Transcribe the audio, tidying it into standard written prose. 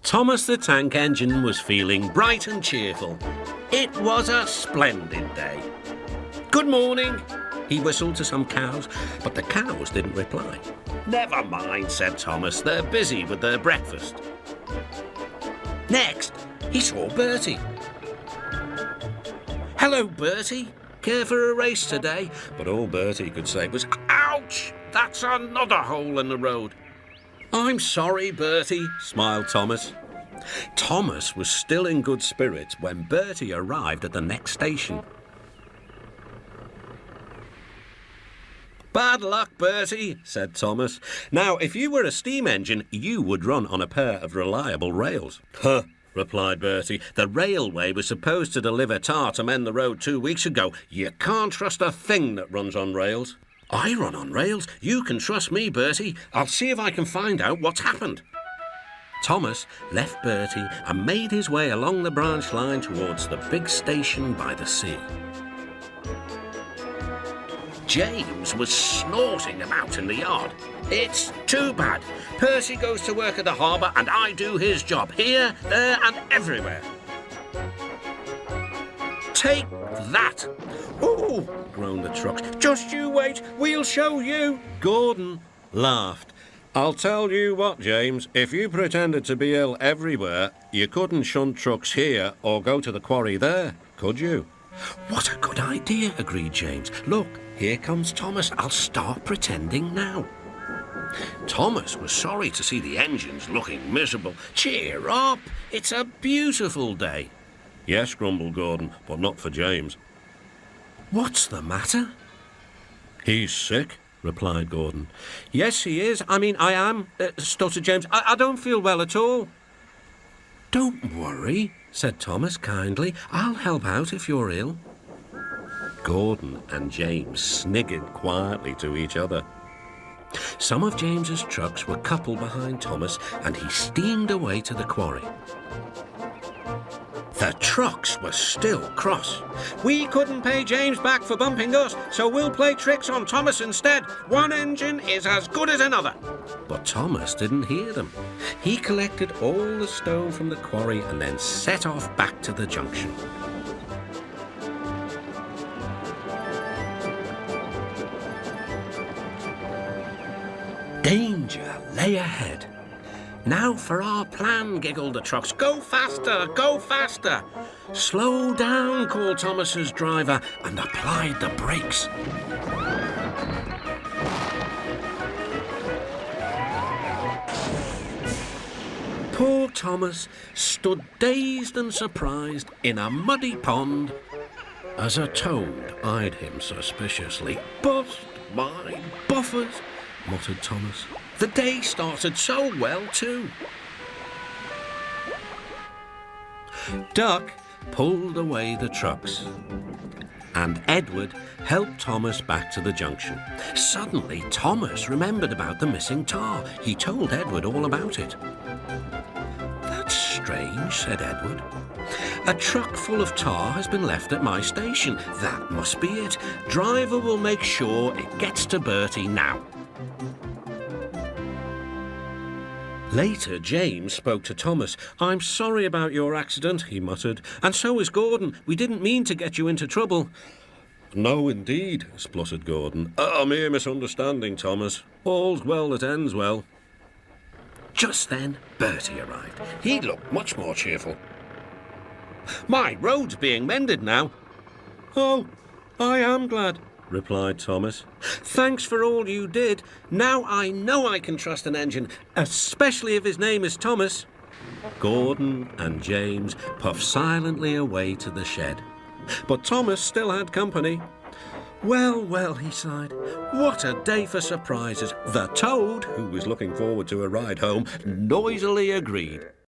Thomas the Tank Engine was feeling bright and cheerful. It was a splendid day. "Good morning," he whistled to some cows, but the cows didn't reply. "Never mind," said Thomas, "they're busy with their breakfast." Next, he saw Bertie. "Hello, Bertie. Care for a race today?" But all Bertie could say was, "Ouch! That's another hole in the road." "I'm sorry, Bertie," smiled Thomas. Thomas was still in good spirits when Bertie arrived at the next station. "Bad luck, Bertie," said Thomas. "Now, if you were a steam engine, you would run on a pair of reliable rails." "Huh," replied Bertie. "The railway was supposed to deliver tar to mend the road 2 weeks ago. You can't trust a thing that runs on rails." "I run on rails. You can trust me, Bertie. I'll see if I can find out what's happened." Thomas left Bertie and made his way along the branch line towards the big station by the sea. James was snorting about in the yard. "It's too bad. Percy goes to work at the harbour and I do his job, here, there and everywhere." "Take that!" "Ooh!" groaned the trucks. "Just you wait, we'll show you." Gordon laughed. "I'll tell you what, James, if you pretended to be ill everywhere, you couldn't shunt trucks here or go to the quarry there, could you?" "What a good idea," agreed James. "Look, here comes Thomas. I'll start pretending now." Thomas was sorry to see the engines looking miserable. "Cheer up, it's a beautiful day." "Yes," grumbled Gordon, "but not for James." "What's the matter?" "He's sick," replied Gordon. "Yes, he is. I am," stuttered James. I don't feel well at all." "Don't worry," said Thomas kindly. "I'll help out if you're ill." Gordon and James sniggered quietly to each other. Some of James's trucks were coupled behind Thomas, and he steamed away to the quarry. The trucks were still cross. "We couldn't pay James back for bumping us, so we'll play tricks on Thomas instead. One engine is as good as another." But Thomas didn't hear them. He collected all the stone from the quarry and then set off back to the junction. Danger lay ahead. "Now for our plan," giggled the trucks. "Go faster, go faster." "Slow down," called Thomas's driver and applied the brakes. Poor Thomas stood dazed and surprised in a muddy pond as a toad eyed him suspiciously. "Bust my buffers," muttered Thomas. The day started so well, too. Duck pulled away the trucks, and Edward helped Thomas back to the junction. Suddenly, Thomas remembered about the missing tar. He told Edward all about it. "That's strange," said Edward. "A truck full of tar has been left at my station. That must be it. Driver will make sure it gets to Bertie now." Later, James spoke to Thomas. "I'm sorry about your accident," he muttered. "And so is Gordon. We didn't mean to get you into trouble." "No, indeed," spluttered Gordon. "A mere misunderstanding, Thomas. All's well that ends well." Just then, Bertie arrived. He looked much more cheerful. "My road's being mended now." "Oh, I am glad," replied Thomas. "Thanks for all you did. Now I know I can trust an engine, especially if his name is Thomas." Gordon and James puffed silently away to the shed. But Thomas still had company. "Well, well," he sighed. "What a day for surprises." The toad, who was looking forward to a ride home, noisily agreed.